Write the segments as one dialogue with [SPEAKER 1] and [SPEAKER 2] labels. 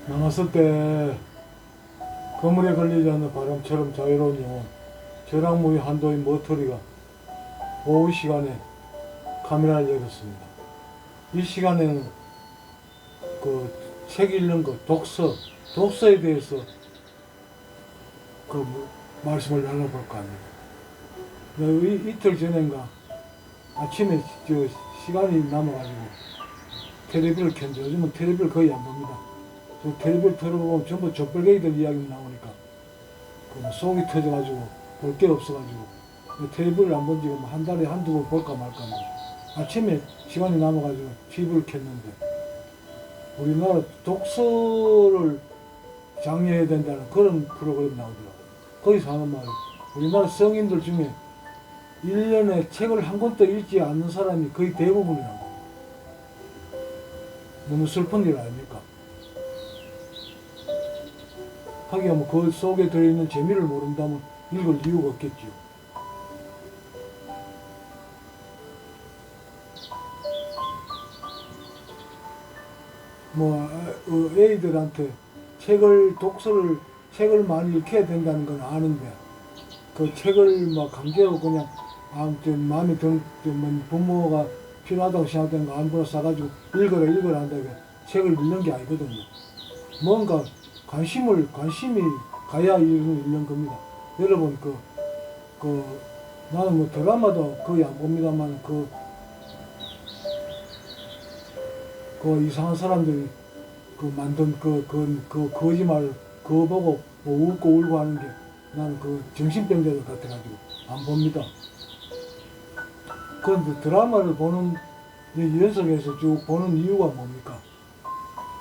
[SPEAKER 1] 나갔을 때 그물에 걸리지 않는 바람처럼 자유로운 영혼, 저랑무의 한도인 머터리가 오후 시간에 카메라를 열었습니다. 이 시간에는 그 책 읽는 것, 독서에 대해서 그 말씀을 나눠볼까 합니다. 이틀 전인가 아침에 시간이 남아가지고 텔레비를 켰는데 요즘은 텔레비를 거의 안 봅니다. 저 텔레비를 틀어보면 전부 족벌개이들 이야기 나오니까 그 속이 터져가지고 볼 게 없어가지고 텔레비를 안 본 지가 한 달에 한두 번 볼까 말까 합니다. 아침에 시간이 남아가지고 TV를 켰는데 우리나라 독서를 장려해야 된다는 그런 프로그램 나오더라고요. 거기서 하는 말이 우리나라 성인들 중에 1년에 책을 한 권도 읽지 않는 사람이 거의 대부분이라고. 너무 슬픈 일 아닙니까? 하기야 뭐 그 속에 들어있는 재미를 모른다면 읽을 이유가 없겠지요. 뭐 애들한테 책을 많이 읽혀야 된다는 건 아는데 그 책을 막 강제로 그냥 아무튼 마음에 드는 부모가 필요하다고 생각되는 거 아무거나 사가지고 읽어라 한다고 책을 읽는 게 아니거든요. 뭔가 관심이 가야 읽는 겁니다. 여러분 나는 뭐 드라마도 거의 안 봅니다만 그 이상한 사람들이 만든 거짓말을 그거 보고 뭐 웃고 울고 하는 게 나는 그 정신병자들 같아가지고 안 봅니다. 그런데 드라마를 보는 연속해서 쭉 보는 이유가 뭡니까?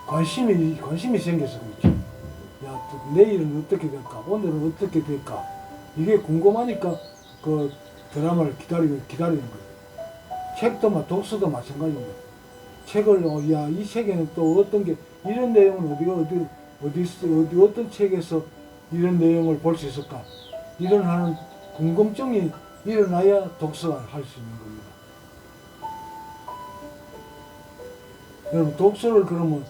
[SPEAKER 1] 관심이 생겨서 그렇지. 야, 내일은 어떻게 될까? 오늘은 어떻게 될까? 이게 궁금하니까 그 드라마를 기다리는 거예요. 책도 독서도 마찬가지입니다. 책을 이 책에는 또 어떤 게 이런 내용은 어떤 책에서 이런 내용을 볼 수 있을까? 이런 하는 궁금증이 일어나야 독서를 할 수 있는 겁니다. 여러분 독서를 그러면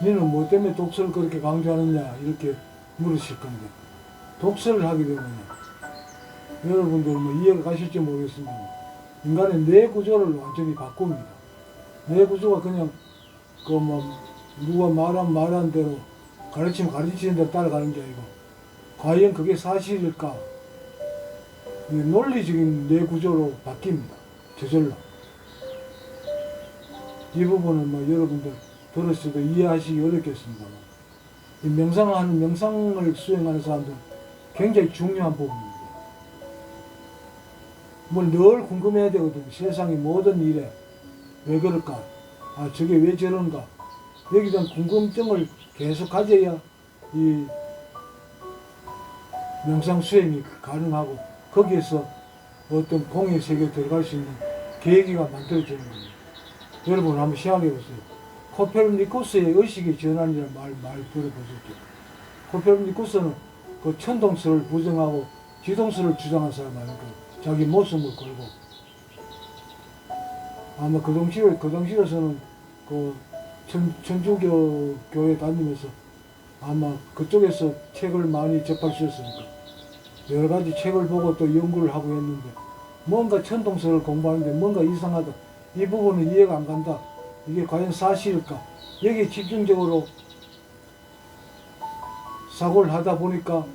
[SPEAKER 1] 너는 뭐 때문에 독서를 그렇게 강조하느냐 이렇게 물으실 건데 독서를 하게 되면 여러분들 뭐 이해가 가실지 모르겠습니다. 인간의 뇌 구조를 완전히 바꿉니다. 뇌 구조가 그냥 누가 말한 대로 가르치는 대로 따라가는 게 아니고 과연 그게 사실일까? 논리적인 뇌 구조로 바뀝니다. 저절로. 이 부분은 여러분들 들었어도 이해하시기 어렵겠습니다만 명상을 수행하는 사람들은 굉장히 중요한 부분입니다. 늘 궁금해야 되거든요. 세상의 모든 일에 왜 그럴까? 저게 왜 저런가? 여기에 대한 궁금증을 계속 가져야 이 명상 수행이 가능하고 거기에서 어떤 공의 세계에 들어갈 수 있는 계기가 만들어지는 겁니다. 여러분 한번 생각해 보세요. 코페르니쿠스의 의식의 전환이라는 말 들어보셨죠? 코페르니쿠스는 그 천동설을 부정하고 지동설을 주장한 사람 아닙니까? 자기 목숨을 걸고 아마 그 당시로서는 천주교 교회 다니면서 아마 그쪽에서 책을 많이 접하셨으니까 여러 가지 책을 보고 또 연구를 하고 했는데 뭔가 천동설을 공부하는데 뭔가 이상하다. 이 부분은 이해가 안 간다. 이게 과연 사실일까? 여기에 집중적으로 사고를 하다 보니까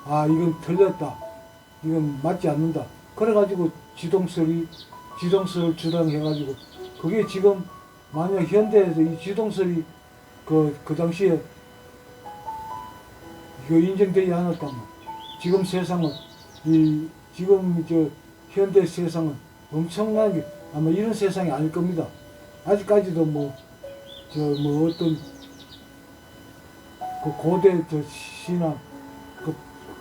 [SPEAKER 1] 이건 틀렸다. 이건 맞지 않는다. 그래가지고 지동설을 주장해가지고 그게 지금 만약 현대에서 이 지동설이 그 당시에 인정되지 않았다면 지금 세상은 지금 현대 세상은 엄청나게 아마 이런 세상이 아닐 겁니다. 아직까지도 어떤 고대 신앙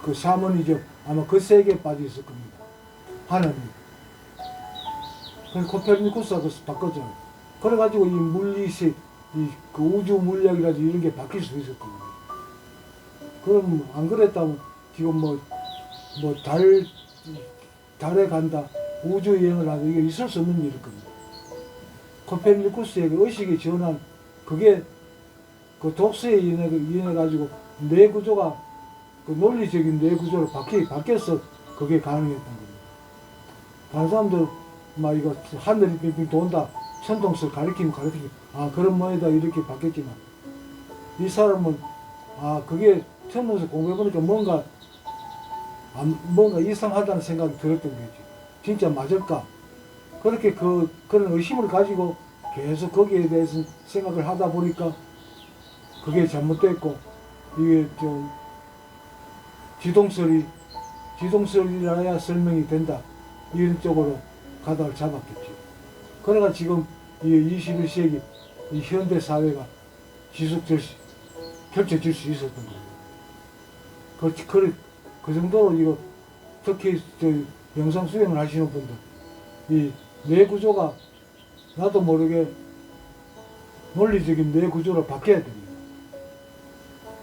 [SPEAKER 1] 그 샤머니즘 아마 그 세계에 빠져 있을 겁니다. 하나님. 그래서 코페르니쿠스가 그래서 바꿨잖아요. 그래가지고 이 물리식, 그 우주 물리학이라든지 이런 게 바뀔 수 있을 겁니다. 그럼 안 그랬다면 지금 달에 간다, 우주 여행을 하고 이게 있을 수 없는 일일 겁니다. 코페르니쿠스의 의식의 전환, 그게 그 독서에 인해 가지고 뇌 구조가 그 논리적인 뇌 구조로 바뀌어서 그게 가능했던 겁니다. 다른 사람들 막 이거 하늘이 빙빙 돈다 천동설 가리키고 아 그런 모양이다 이렇게 바뀌었지만 이 사람은 아 그게 천동설 공부해보니까 뭔가 이상하다는 생각이 들었던 거죠. 진짜 맞을까? 그렇게 그런 의심을 가지고 계속 거기에 대해서 생각을 하다 보니까 그게 잘못됐고 이게 좀 지동설이라야 설명이 된다 이런 쪽으로 가닥을 잡았겠죠. 그래가 지금 이 21세기 이 현대 사회가 펼쳐질 수 있었던 거예요. 그 정도로 이거 특히 저 영상 수행을 하시는 분들 이 뇌 구조가 나도 모르게 논리적인 뇌 구조로 바뀌어야 됩니다.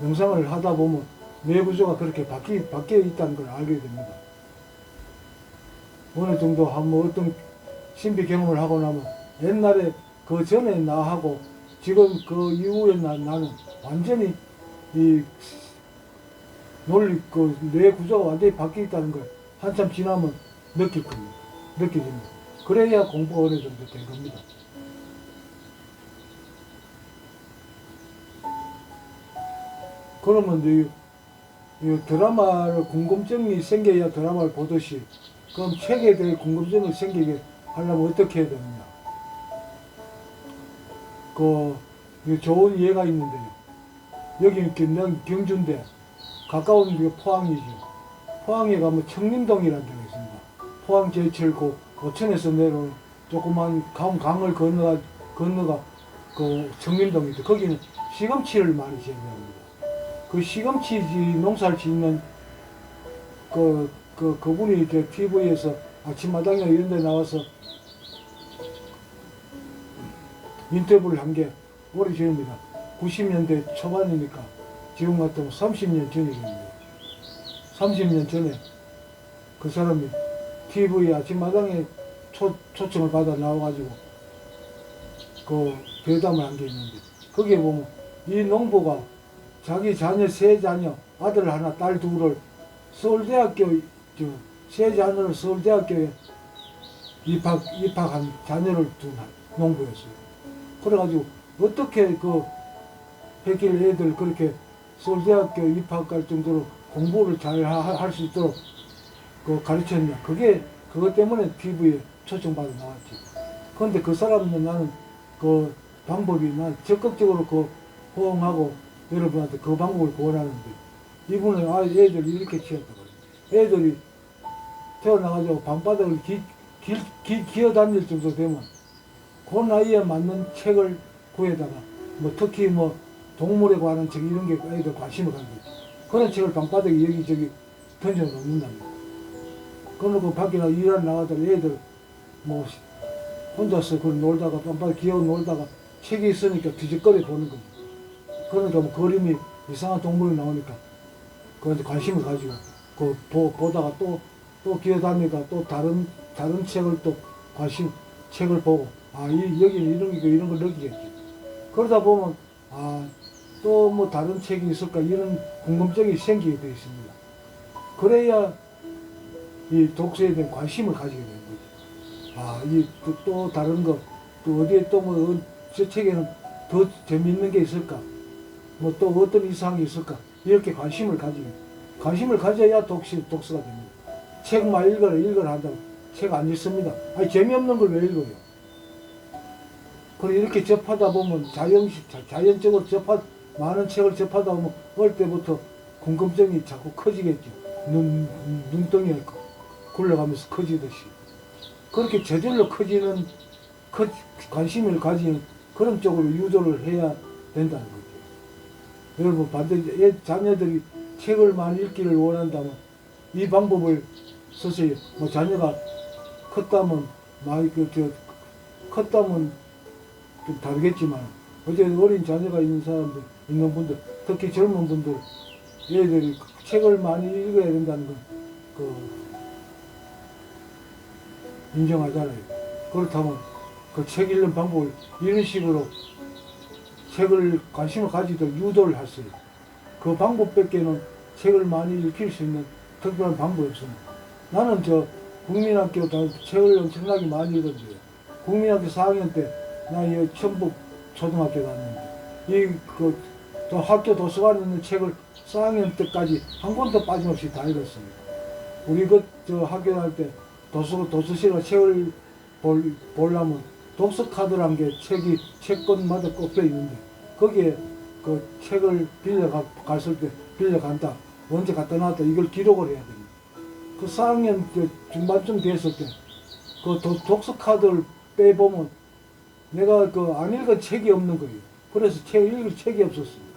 [SPEAKER 1] 영상을 하다 보면 뇌 구조가 그렇게 바뀌어 있다는 걸 알게 됩니다. 어느 정도 한번 어떤 신비 경험을 하고 나면 옛날에 그 전에 나하고 지금 그 이후에 나는 완전히 이 뇌 구조가 완전히 바뀌어 있다는 걸 한참 지나면 느낄 겁니다. 느껴집니다. 그래야 공부가 어느 정도 된 겁니다. 그러면 이 드라마를 궁금증이 생겨야 드라마를 보듯이 그럼 책에 대해 궁금증을 생기게 하려면 어떻게 해야 되느냐. 좋은 예가 있는데요. 여기 경주인데 가까운 게 포항이죠. 포항에 가면 청림동이라는 데가 있습니다. 포항 제철고 오천에서 내려온 조그만 강을 건너가 그 청림동인데 거기는 시금치를 많이 재배합니다. 그 시금치 농사를 짓는 그분이 이제 TV에서 아침마당이나 이런 데 나와서 인터뷰를 한 게 오래전입니다. 90년대 초반이니까 지금 같으면 30년 전이겠네요. 30년 전에 그 사람이 TV 아침마당에 초청을 받아 나와가지고 그 대담을 한 게 있는데 거기에 보면 이 농부가 자기 자녀 세 자녀 아들 하나 딸 둘을 서울대학교 세 자녀를 서울대학교에 입학한 자녀를 둔 농부였어요. 그래가지고 어떻게 그 백일 애들 그렇게 서울대학교 입학할 정도로 공부를 잘 할 수 있도록 가르쳤냐. 그것 때문에 TV에 초청받아 나왔지. 그런데 그 사람은 나는 그 방법이 난 적극적으로 호응하고 여러분한테 그 방법을 권하는데 이분은 애들이 이렇게 키웠다고 그래요. 애들이 태어나가지고 방바닥을 기어다닐 정도 되면 그 나이에 맞는 책을 구해다가 특히 동물에 관한 책 이런 게 애들 관심을 갖는 거지. 그런 책을 방바닥에 여기저기 던져 놓는답니다. 그러고 밖에 일하러 나가다가 애들 혼자서 놀다가 방바닥에 기어 놀다가 책이 있으니까 뒤적거려 보는 겁니다. 그러니까 그림이 이상한 동물이 나오니까 그한테 관심을 가지고 보다가 또 기어다니다가 또 다른 책을 책을 보고 여기는 이런 걸 느끼겠지. 그러다 보면 또 다른 책이 있을까 이런 궁금증이 생기게 되어 있습니다. 그래야 이 독서에 대한 관심을 가지게 되는 거죠. 또 다른 거, 또 어디에 저 책에는 더 재미있는 게 있을까? 또 어떤 이상이 있을까? 이렇게 관심을 가져야 독서가 됩니다. 책만 읽어라 한다고 책 안 읽습니다. 재미없는 걸 왜 읽어요? 그리고 이렇게 접하다 보면 자연적으로 많은 책을 접하다 보면 어릴 때부터 궁금증이 자꾸 커지겠죠. 눈덩이가 굴러가면서 커지듯이. 그렇게 저절로 커지는 관심을 가지는 그런 쪽으로 유도를 해야 된다는 거죠. 여러분 반드시 자녀들이 책을 많이 읽기를 원한다면 이 방법을 쓰세요. 자녀가 컸다면 좀 다르겠지만 어쨌든 어린 자녀가 있는 분들 특히 젊은 분들 얘들이 책을 많이 읽어야 된다는 건 인정하잖아요. 그렇다면 그 책 읽는 방법을 이런 식으로 책을 관심을 가지도록 유도를 했어요. 그 방법밖에는 책을 많이 읽힐 수 있는 특별한 방법이 없습니다. 나는 국민학교 책을 엄청나게 많이 읽었어요. 국민학교 4학년 때 나 천북 초등학교 다녔는데 또 학교 도서관에 있는 책을 4학년 때까지 한 권도 빠짐없이 다 읽었습니다. 우리 학교 다닐 때 도서실에 책을 보려면 독서 카드란 게 책권마다 꼽혀 있는데 거기에 그 책을 갔을 때 빌려간다, 언제 갖다 놨다 이걸 기록을 해야 됩니다. 그 4학년 중반쯤 됐을 때 그 독서 카드를 빼보면 내가 안 읽은 책이 없는 거예요. 그래서 읽을 책이 없었습니다.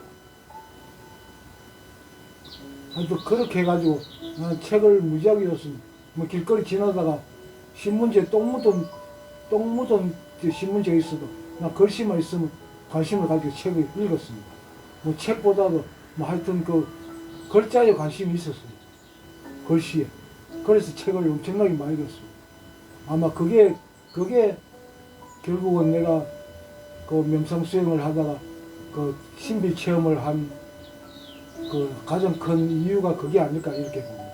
[SPEAKER 1] 하여튼 그렇게 해가지고 나는 책을 무지하게 읽었습니다. 뭐 길거리 지나다가 신문지에 똥 묻은 신문지가 있어도 나 글씨만 있으면 관심을 가지고 책을 읽었습니다. 뭐 책보다도 뭐 하여튼 글자에 관심이 있었어요. 글씨에. 그래서 책을 엄청나게 많이 읽었습니다. 아마 그게 결국은 내가 명상수행을 하다가 신비 체험을 한 가장 큰 이유가 그게 아닐까 이렇게 봅니다.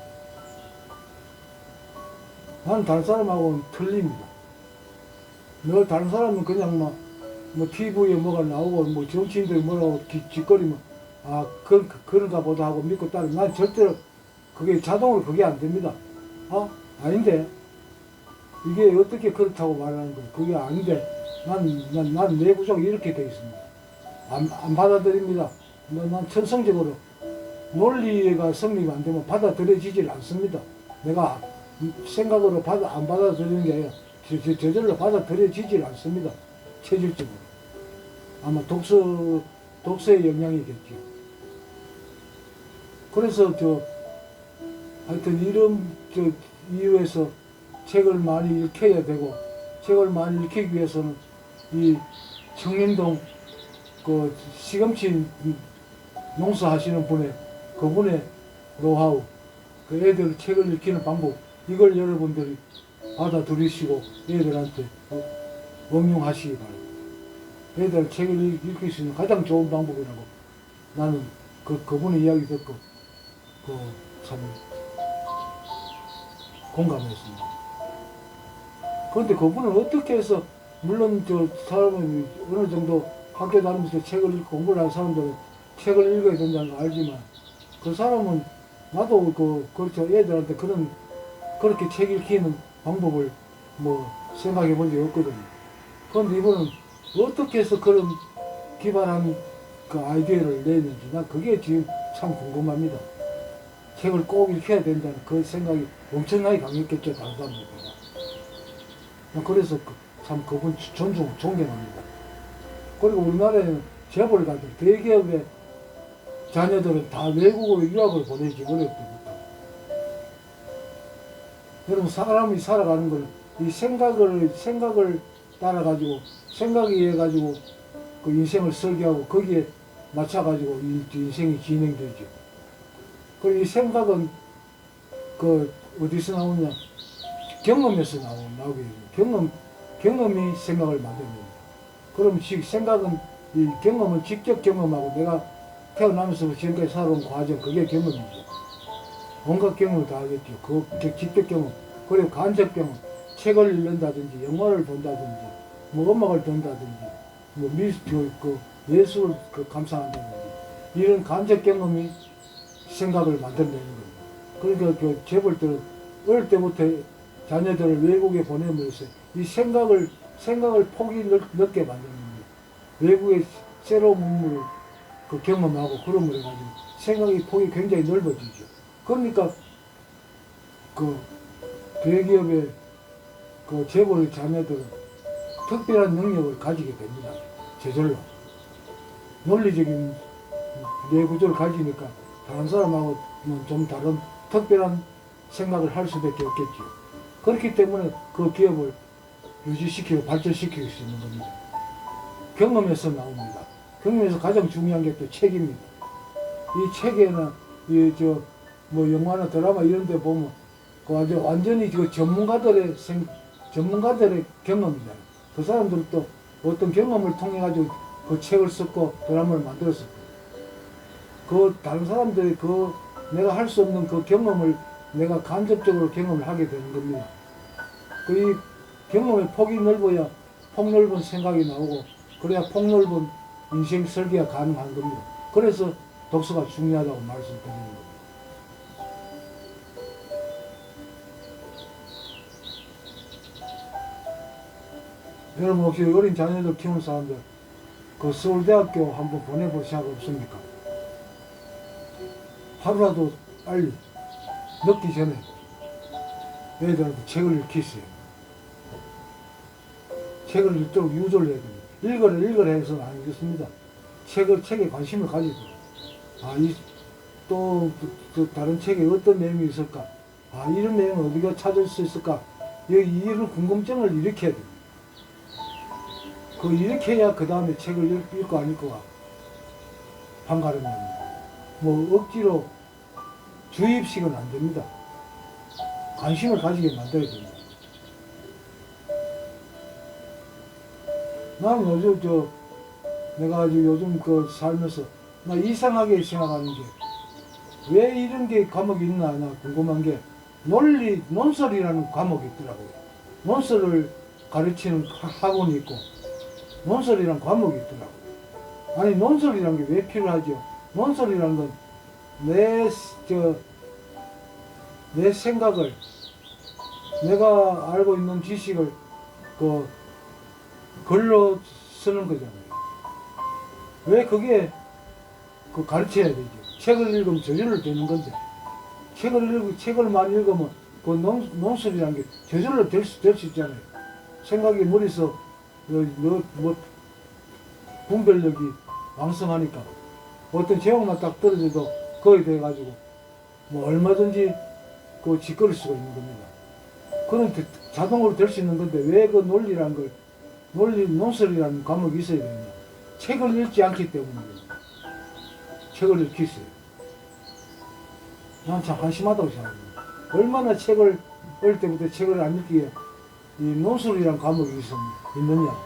[SPEAKER 1] 나는 다른 사람하고는 틀립니다. 너 다른 사람은 그냥 뭐 TV에 뭐가 나오고 뭐 정치인들이 뭐라고 짓거리면 그런가 보다 하고 믿고 따르면 난 절대로 그게 자동으로 그게 안 됩니다. 아닌데 이게 어떻게 그렇다고 말하는 거예요. 그게 아닌데 난 내부적으로 이렇게 되어 있습니다. 안 받아들입니다. 난 천성적으로 논리가 성립이 안 되면 받아들여지질 않습니다. 내가 생각으로 안 받아들이는 게 아니라 저절로 받아들여지질 않습니다. 체질적으로. 아마 독서의 영향이겠죠. 그래서 하여튼 이런 이유에서 책을 많이 읽혀야 되고, 책을 많이 읽히기 위해서는 이 청림동 시금치 농사하시는 그분의 노하우, 애들 책을 읽히는 방법, 이걸 여러분들이 받아들이시고 애들한테 응용하시기 바랍니다. 애들 책을 읽힐 수 있는 가장 좋은 방법이라고 나는 그분의 이야기 듣고 참 공감했습니다. 그런데 그분은 어떻게 해서, 물론 사람은 어느 정도 학교 다니면서 책을 읽고 공부를 하는 사람들은 책을 읽어야 된다는 걸 알지만, 그 사람은 나도 그렇죠. 애들한테 그렇게 책 읽히는 방법을 생각해 본 적이 없거든요. 그런데 이분은 어떻게 해서 그런 기발한 아이디어를 내는지 난 그게 지금 참 궁금합니다. 책을 꼭 읽혀야 된다는 그 생각이 엄청나게 강했겠죠, 다른 사람들보다. 그래서 참 그분 존경합니다. 그리고 우리나라에는 재벌 같은 대기업의 자녀들은 다 외국으로 유학을 보내지 어렵습니다. 여러분, 사람이 살아가는 걸 이 생각을 따라가지고, 생각에 의해 가지고 인생을 설계하고 거기에 맞춰가지고 이 인생이 진행되죠. 그리고 이 생각은 어디서 나오냐? 경험에서 나오게 돼요. 경험이 생각을 만듭니다. 그럼 생각은, 이 경험은 직접 경험하고 내가 태어나면서 지금까지 살아온 과정, 그게 경험이죠. 온갖 경험을 다 하겠죠. 그 직접 경험. 그리고 간접 경험. 책을 읽는다든지, 영화를 본다든지, 음악을 듣는다든지, 예술을 감상한다든지, 이런 간접 경험이 생각을 만들어내는 겁니다. 그러니까 재벌들은 어릴 때부터 자녀들을 외국에 보내면서 이 생각을 폭이 넓게 만드는 겁니다. 외국의 새로운 문물을 경험하고 그런 걸 해가지고 생각의 폭이 굉장히 넓어지죠. 그러니까 대기업의 재벌의 자녀들은 특별한 능력을 가지게 됩니다. 저절로. 논리적인 뇌구조를 가지니까 다른 사람하고는 좀 다른 특별한 생각을 할 수밖에 없겠죠. 그렇기 때문에 그 기업을 유지시키고 발전시킬 수 있는 겁니다. 경험에서 나옵니다. 경험에서 가장 중요한 게 또 책입니다. 이 책에는 영화나 드라마 이런 데 보면 완전히 전문가들의 경험이잖아요. 그 사람들은 또 어떤 경험을 통해 가지고 그 책을 썼고 드라마를 만들었어. 그 다른 사람들이 그 내가 할 수 없는 그 경험을 내가 간접적으로 경험을 하게 되는 겁니다. 그 이 경험의 폭이 넓어야 폭넓은 생각이 나오고 그래야 폭넓은 인생 설계가 가능한 겁니다. 그래서 독서가 중요하다고 말씀드리는 겁니다. 여러분 혹시 어린 자녀들 키우는 사람들 그 서울대학교 한번 보내볼 생각 없습니까? 하루라도 빨리 늦기 전에 애들한테 책을 읽히세요. 책을 읽도록 유도를 해야 됩니다. 읽어라 해서는 안 읽겠습니다. 책에 관심을 가지고 또 다른 책에 어떤 내용이 있을까? 이런 내용을 어디가 찾을 수 있을까? 이런 궁금증을 일으켜야 됩니다. 일으켜야 그 다음에 책을 읽고 안 읽고가 판가름 납니다. 뭐 억지로 주입식은 안 됩니다. 관심을 가지게 만들어야 됩니다. 나는 내가 요즘 살면서 나 이상하게 생각하는 게 왜 이런 게 과목이 있나 나 궁금한 게 논설이라는 과목이 있더라고요. 논설을 가르치는 학원이 있고 논설이라는 과목이 있더라고요. 아니 논설이라는 게 왜 필요하죠? 논설이라는 건 내 생각을 내가 알고 있는 지식을 글로 쓰는 거잖아요. 왜 그게 가르쳐야 되죠? 책을 읽으면 저절로 되는 건데 책을 많이 읽으면 그 논술이라는 게 저절로 될 수 있잖아요. 생각이 머릿속 분별력이 왕성하니까 어떤 제목만 딱 떨어져도 거기에 대해 가지고 뭐 얼마든지 짓거릴 수가 있는 겁니다. 그건 자동으로 될 수 있는 건데 왜 그 논설이라는 과목이 있어야 되느냐? 책을 읽지 않기 때문입니다. 책을 읽히세요. 난 참 한심하다고 생각합니다. 얼마나 책을 어릴 때부터 책을 안 읽기에 이 논술이라는 과목이 있느냐?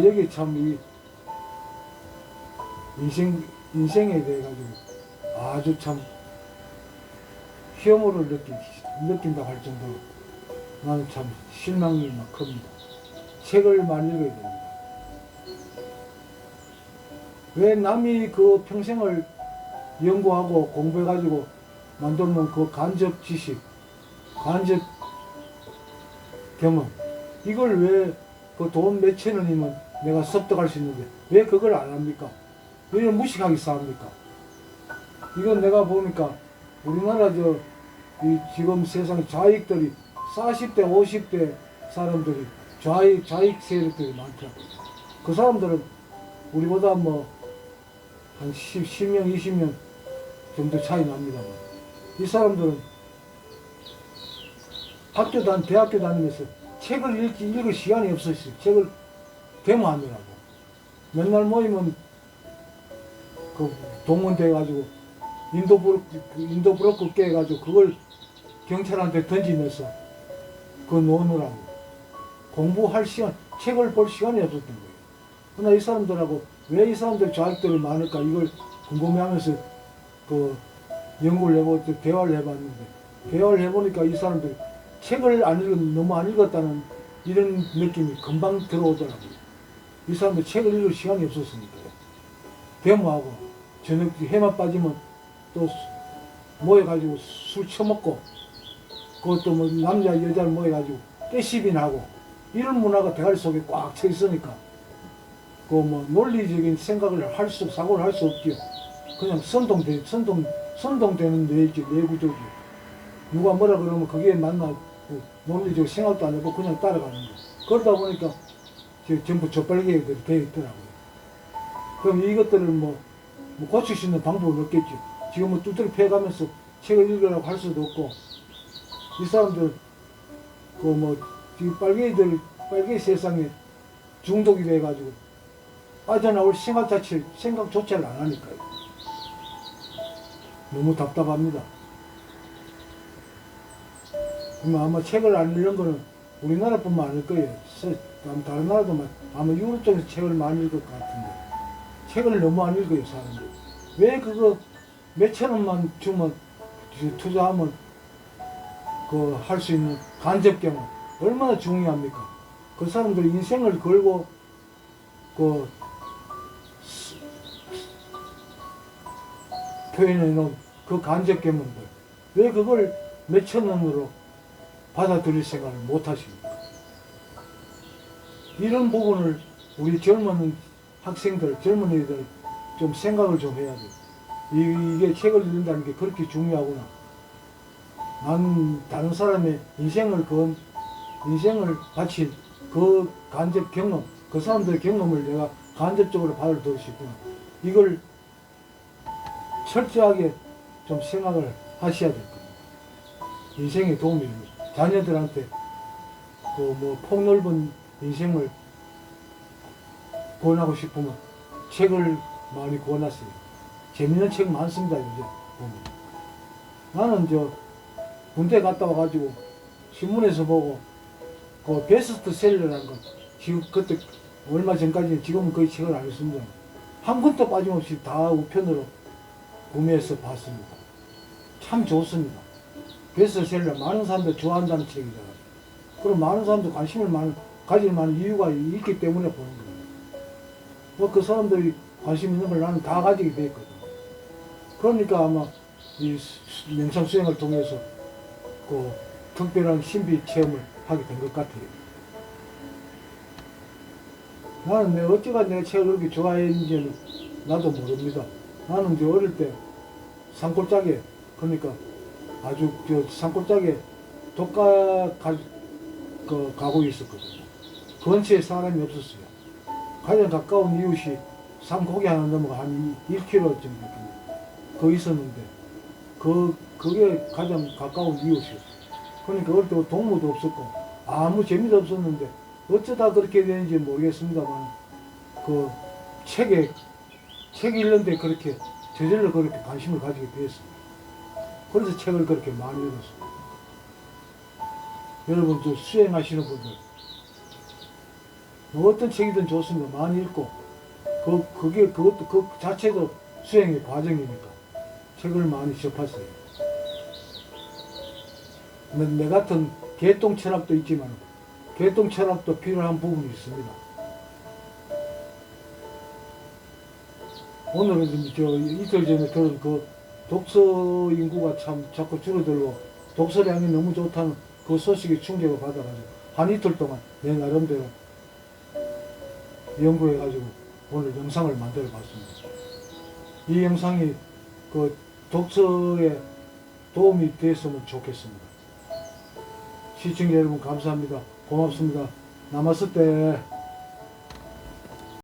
[SPEAKER 1] 여기 참 인생에 대해 가지고 아주 참 혐오를 느낀다고 할 정도로 나는 참 실망이 막 큽니다. 책을 많이 읽어야 됩니다. 왜 남이 평생을 연구하고 공부해가지고 만들어놓은 간접 지식, 간접 경험, 이걸 왜 돈 몇천 원이면 내가 습득할 수 있는데 왜 그걸 안 합니까? 왜 무식하게 싸웁니까? 이건 내가 보니까 우리나라 지금 세상 좌익들이 40대, 50대 사람들이 좌익 세력들이 많더라고요. 그 사람들은 우리보다 한 10명, 20명 정도 차이 납니다만 이 사람들은 대학교 다니면서 책을 읽을 시간이 없었어요. 책을 데모하느라고. 맨날 모이면 동원 돼가지고 인도 브로커 깨가지고 그걸 경찰한테 던지면서 노느라고. 공부할 시간, 책을 볼 시간이 없었던 거예요. 그러나 이 사람들하고 왜 이 사람들 좌익들이 많을까 이걸 궁금해하면서 연구를 해보고 대화를 해봤는데 대화를 해보니까 이 사람들이 책을 너무 안 읽었다는 이런 느낌이 금방 들어오더라고요. 이 사람들 책을 읽을 시간이 없었으니까요. 데모하고 저녁 해만 빠지면 또 모여가지고 술 처먹고 그것도 남자 여자를 모여가지고 떼시비나 하고 이런 문화가 대가리 속에 꽉 차 있으니까 논리적인 생각을 사고를 할 수 없지요. 그냥 선동되는 내구조지. 누가 뭐라 그러면 거기에 논리적 생각도 안 해보고 그냥 따라가는 거. 그러다 보니까 전부 젖발개가 되어 있더라고요. 그럼 이것들을 고칠 수 있는 방법은 없겠죠. 지금은 두드려 패가면서 책을 읽으라고 할 수도 없고, 이 사람들, 빨개 세상에 중독이 돼가지고 빠져나올 생각조차를 안 하니까요. 너무 답답합니다. 아마 책을 안 읽는 거는 우리나라뿐만 아닐 거예요. 다른 나라도 아마 유럽 쪽에서 책을 많이 읽을 것 같은데 책을 너무 안 읽어요 사람들이. 왜 그거 몇천 원만 주면 투자하면 그 할 수 있는 간접 경험 얼마나 중요합니까? 그 사람들이 인생을 걸고 그 표현해 놓은 그 간접 경험들 왜 그걸 몇천 원으로 받아들일 생각을 못 하십니까? 이런 부분을 우리 젊은 학생들, 젊은이들 좀 생각을 좀 해야 돼요. 이게 책을 읽는다는 게 그렇게 중요하구나. 난 다른 사람의 인생을 바친 그 간접 경험, 그 사람들의 경험을 내가 간접적으로 받아들일 수 있구나. 이걸 철저하게 좀 생각을 하셔야 될 겁니다. 인생에 도움이 됩니다. 자녀들한테 그 뭐 폭넓은 인생을 권하고 싶으면 책을 많이 권하세요. 재밌는 책 많습니다, 요새 보면. 나는 군대 갔다 와가지고 신문에서 보고 그 베스트셀러라는 거 지금 그때 얼마 전까지는 지금은 거의 책을 안 했습니다. 한 권도 빠짐없이 다 우편으로 구매해서 봤습니다. 참 좋습니다. 베스트셀러 많은 사람들이 좋아한다는 책이잖아요. 그럼 많은 사람들이 관심을 가질 만한 이유가 있기 때문에 보는 거예요. 그 사람들이 관심 있는 걸 나는 다 가지게 됐거든. 그러니까 아마 이 명상수행을 통해서 그 특별한 신비 체험을 하게 된 것 같아요. 나는 어찌가 내가 책을 그렇게 좋아했는지는 나도 모릅니다. 나는 이제 어릴 때 산골짜기에, 그러니까 아주 산골짜기에 독가 가고 있었거든요. 근처에 사람이 없었어요. 가장 가까운 이웃이 산고기 하나 넘어가 한 1km 정도 거기 있었는데 그게 가장 가까운 이웃이었어요. 그러니까 어릴 때 동무도 없었고 아무 재미도 없었는데 어쩌다 그렇게 되는지 모르겠습니다만 그 책 읽는데 그렇게 저절로 그렇게 관심을 가지게 되었습니다. 그래서 책을 그렇게 많이 읽었습니다. 여러분 저 수행하시는 분들 어떤 책이든 좋습니다. 많이 읽고 그것도 그 자체도 수행의 과정이니까 책을 많이 접하세요. 내 같은 개똥 철학도 있지만 개똥 철학도 필요한 부분이 있습니다. 오늘은 이틀 전에 들은 그 독서 인구가 참 자꾸 줄어들고 독서량이 너무 좋다는 그 소식에 충격을 받아가지고 한 이틀 동안 내 나름대로 연구해가지고 오늘 영상을 만들어 봤습니다. 이 영상이 그 독서에 도움이 됐으면 좋겠습니다. 시청자 여러분 감사합니다. 고맙습니다. 나마스테.